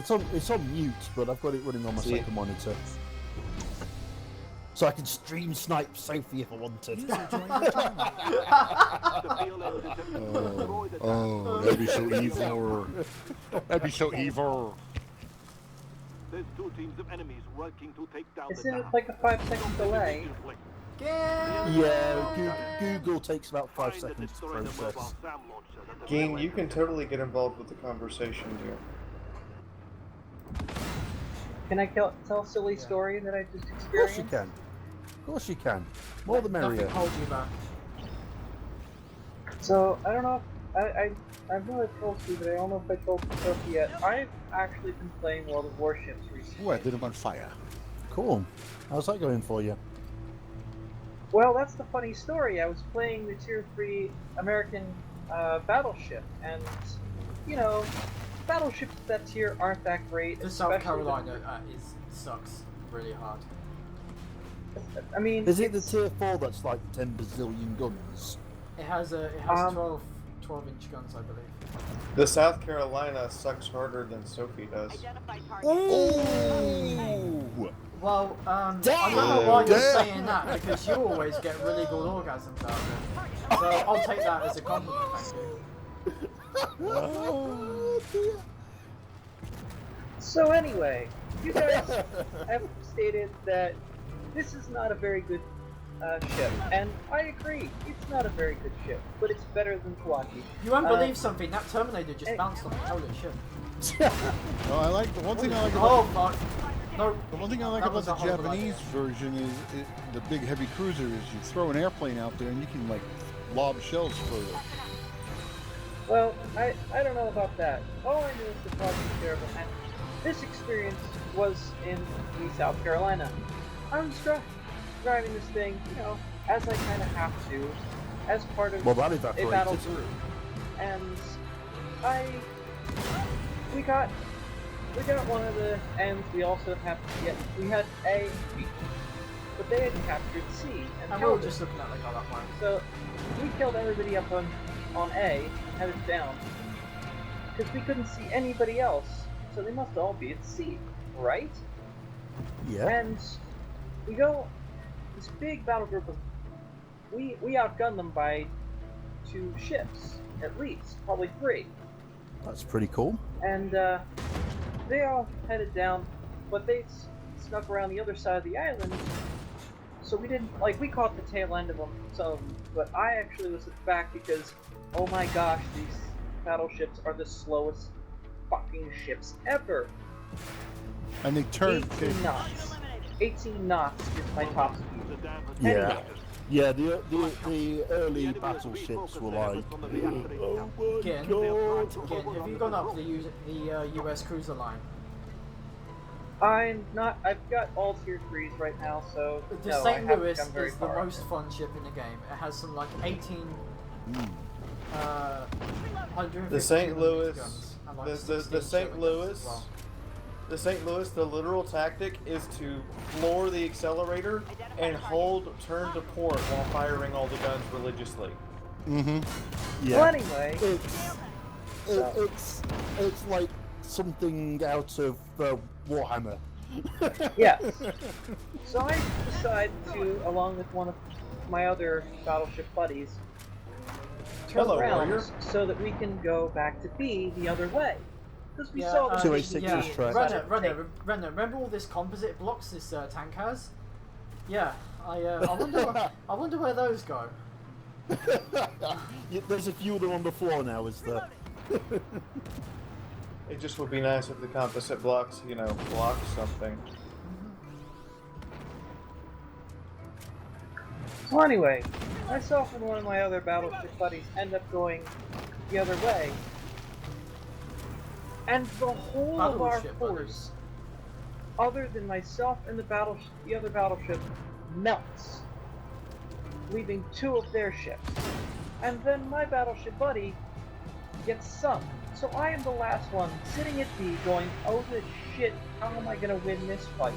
It's on mute, but I've got it running on my second monitor. So I can stream snipe Sophie if I wanted. Oh, that'd be so evil. That'd be so evil. There's 2 teams of enemies working to take down Isn't it like a 5-second delay? Yeah, Google takes about 5 seconds to process. Ging, you can totally get involved with the conversation here. Can I tell a silly story that I just experienced? Of course you can. Of course you can. More the merrier. Nothing holds you back. So, I don't know if I know I told you, but I don't know if I told Sophie yet. I've actually been playing World of Warships recently. Ooh, I lit him on fire. Cool. How's that going for you? Well, that's the funny story. I was playing the Tier 3 American battleship, and, you know, battleships of that tier aren't that great. The South Carolina sucks really hard. I mean, is it the Tier 4 that's like 10 bazillion guns? It has 12-inch guns, I believe. The South Carolina sucks harder than Sophie does. Ooh. Well, I don't know why you're saying that, because you always get really good orgasms out of it. So I'll take that as a compliment, thank you. Oh, dear. So anyway, you guys have stated that this is not a very good ship, and I agree, it's not a very good ship, but it's better than Kawaki. You won't believe something, that Terminator just bounced on the holy shit. Well, I like the one thing I like Oh about fuck. No. the one thing I like That about was the a horrible Japanese idea. version is the big heavy cruiser is you throw an airplane out there and you can like lob shells further. Well, I don't know about that. All I knew is the product was terrible, and this experience was in the South Carolina. I was driving this thing, you know, as I kind of have to, as part of Well, that a evaporated. battle group. And we got one of the ends. We also we had A and B, but they had captured C and And we were killed it. just looking at the guy that one. So we killed everybody up on A, headed down, because we couldn't see anybody else. So they must all be at C, right? Yeah. And we go this big battle group of we outgunned them by 2 ships at least, probably 3. That's pretty cool. And they all headed down, but they snuck around the other side of the island. So we didn't we caught the tail end of them, some, but I actually was at the back because, oh my gosh, these battleships are the slowest fucking ships ever. And they turn 18 knots. 18 knots is my top speed. Yeah. Yeah, the early battleships were like, oh my Again, god. have you gone up the US cruiser line? I'm not. I've got all tier 3s right now, so The no, I St. haven't Louis come very is the far. most fun ship in the game. It has some like 18 150 The St. Louis, guns, and, like, the 16 St. shotguns Louis, as well. the St. Louis, the literal tactic is to floor the accelerator and hold turn to port while firing all the guns religiously. Mm-hmm. Yeah. Well, anyway, It's like something out of Warhammer. yes. So I decided to, along with one of my other battleship buddies, turn Hello, around warrior. so that we can go back to B the other way. Because we Yeah, saw the 286 is track. Renner, remember all this composite blocks this tank has? Yeah, I wonder where those go. Yeah, there's a few of them on the floor now, is there? It just would be nice if the composite blocks, you know, block something. So anyway, myself and one of my other battleship buddies end up going the other way. And the whole of our Battleship force, other than myself and the other battleship, melts, leaving 2 of their ships. And then my battleship buddy gets sunk. So I am the last one, sitting at B, going, oh the shit, how am I gonna win this fight?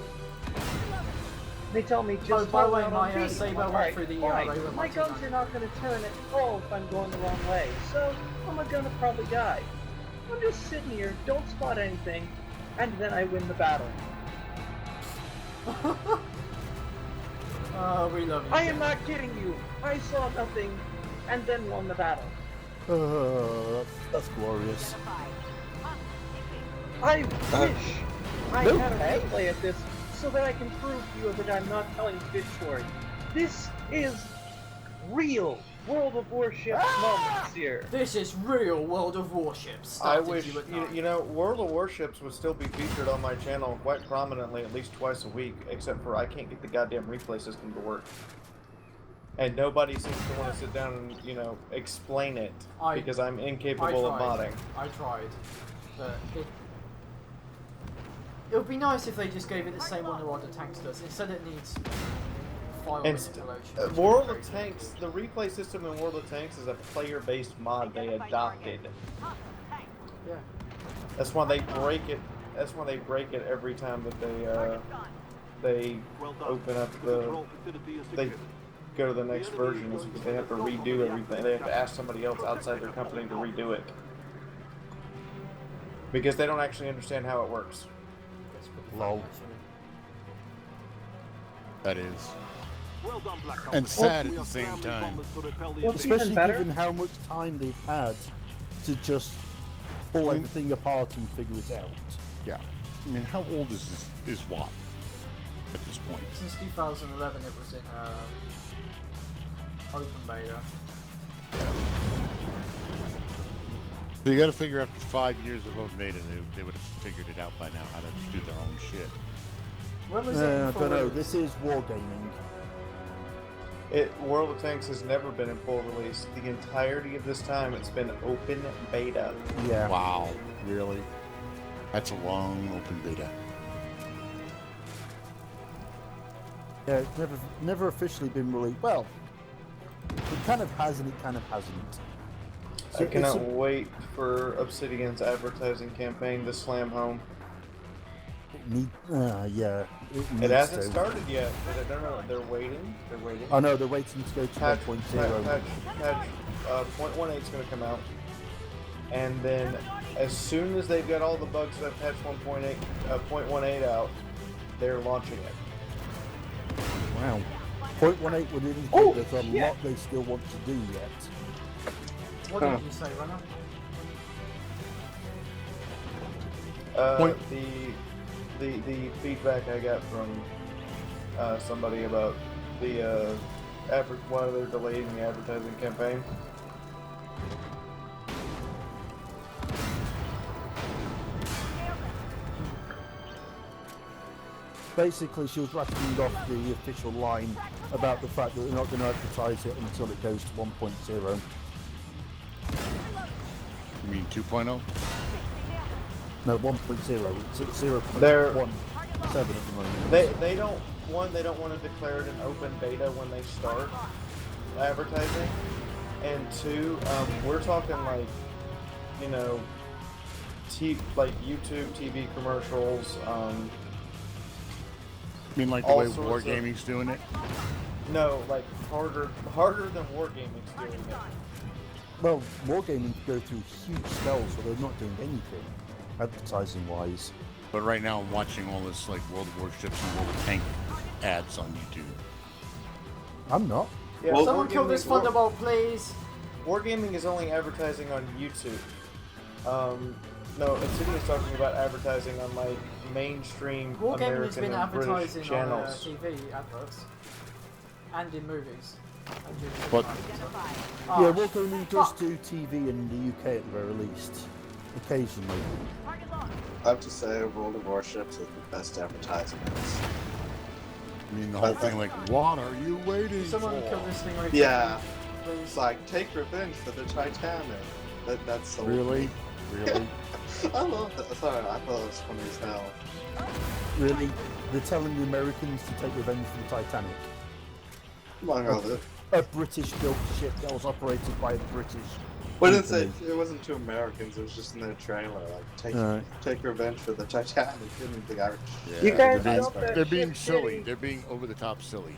They tell me just Oh, by the way, hold out on my B. Saber I'm went like, through the fine, railway my line guns tonight. are not gonna turn at all if I'm going the wrong way, so I'm gonna probably die. I'm just sitting here, don't spot anything, and then I win the battle. Oh, we love you. I am not kidding you. I saw nothing, and then won the battle. That's glorious. I wish I no had a way. replay of this so that I can prove to you that I'm not telling a good story. This is real World of Warships moments here. This is real World of Warships. I Started wish, you at night. you know, World of Warships would still be featured on my channel quite prominently at least twice a week, except for I can't get the goddamn replay system to work. And nobody seems to want to sit down and, you know, explain it, because I'm incapable of modding. I tried, but it would be nice if they just gave it the same one the World of Tanks does. Instead it needs file manipulation. World of Tanks, the replay system in World of Tanks is a player-based mod they adopted. Yeah. That's why they break it. That's why they break it every time that they open up they go to the next version, is because they have to redo everything. They have to ask somebody else outside their company to redo it because they don't actually understand how it works. Lol. That is. And sad at the same time. Especially even better, given how much time they've had to just pull everything apart and figure it out. Yeah. I mean, how old is WAP at this point? Since 2011 it was in open beta. So you got to figure after 5 years of open beta, they would have figured it out by now how to do their own shit. When was it? I don't know. This is wargaming. World of Tanks has never been in full release. The entirety of this time, it's been open beta. Yeah. Wow. Really? That's a long open beta. Yeah, it's never officially been released. Well, it kind of has and it kind of hasn't. I cannot wait for Obsidian's advertising campaign to slam home. Yeah. It hasn't started yet, but I don't know. They're waiting. They're waiting. Oh no, they're waiting to go to Patch 1.0. 0.18 is going to come out, and then as soon as they've got all the bugs that patch 0.18 out, they're launching it. Wow. 0.18 would indicate there's a lot they still want to do yet. What did you say, Runner? The feedback I got from somebody about the why they're delaying the advertising campaign. Basically, she was rattling off the official line about the fact that they're not going to advertise it until it goes to 1.0. You mean 2.0? No, 1.0. It's at 0.17 at the moment. They don't want to declare it an open beta when they start advertising, and two, we're talking like, you know, like YouTube TV commercials. You mean like the way Wargaming's doing it? No, like harder than Wargaming's doing it. Well, wargaming go through huge spells where they're not doing anything, advertising-wise. But right now I'm watching all this like World of Warships and World of Tank ads on YouTube. I'm not. Yeah, Well, someone kill this Thunderbolt, please. Wargaming is only advertising on YouTube. No, Obsidian's talking about advertising on like mainstream Wargaming has American been and British advertising on channels. TV adverts and in movies. But Yeah, wargaming does do TV in the UK at the very least, occasionally. I have to say, World of Warships is the best advertisements. I mean the whole thing like, what are you waiting Someone for? kill this thing right Yeah, please. it's like, take revenge for the Titanic. That's so Really? Really? I love that. Sorry, I thought it was funny as hell. Really? They're telling the Americans to take revenge for the Titanic. Among other. A British-built ship that was operated by the British. Well, it wasn't two Americans, it was just in their trailer. Like, take revenge for the Titanic, didn't the Irish. Yeah, You guys they're built that they're being ship silly. shitty. They're being over the top silly.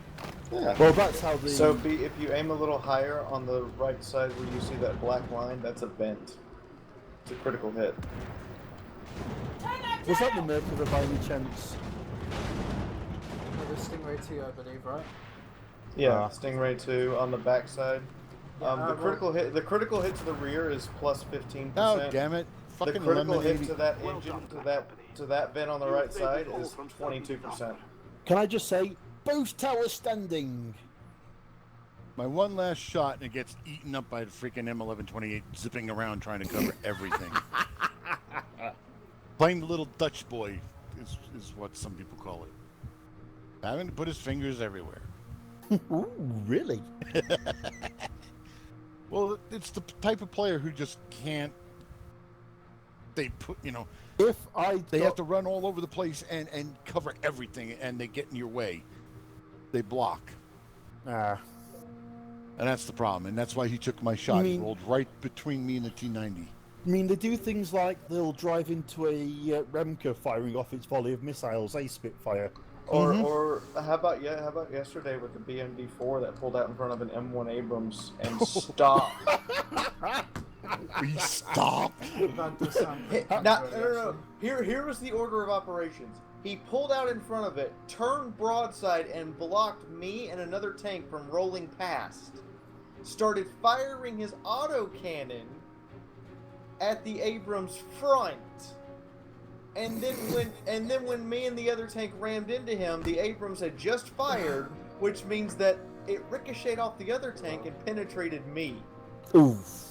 Yeah. Well, that's how the... So if you aim a little higher on the right side where you see that black line, that's a vent. It's a critical hit. Was that the Mercury by any chance? The Stingray 2, I believe, right? Yeah, Stingray 2 on the backside. Yeah, The critical hit to the rear is plus 15%. Oh, damn it. The Fucking critical hit eliminating. to that engine, to that vent on the right side is 22%. Can I just say, both towers standing. My one last shot and it gets eaten up by the freaking M1128 zipping around trying to cover everything. Playing the little Dutch boy is what some people call it. Having to put his fingers everywhere. Ooh, really? Well, it's the type of player who just can't. They put, If I they have to run all over the place and cover everything, and they get in your way. They block, Ah. and that's the problem. And that's why he took my shot. He mean- rolled right between me and the T90. I mean, they do things like they'll drive into a Remke firing off its volley of missiles, a Spitfire. Or how about yesterday with the BMD4 that pulled out in front of an M1 Abrams and stopped? He stopped. That does sound No. Here was the order of operations. He pulled out in front of it, turned broadside, and blocked me and another tank from rolling past. Started firing his autocannon at the Abrams front. And then when me and the other tank rammed into him, the Abrams had just fired, which means that it ricocheted off the other tank and penetrated me. Oof.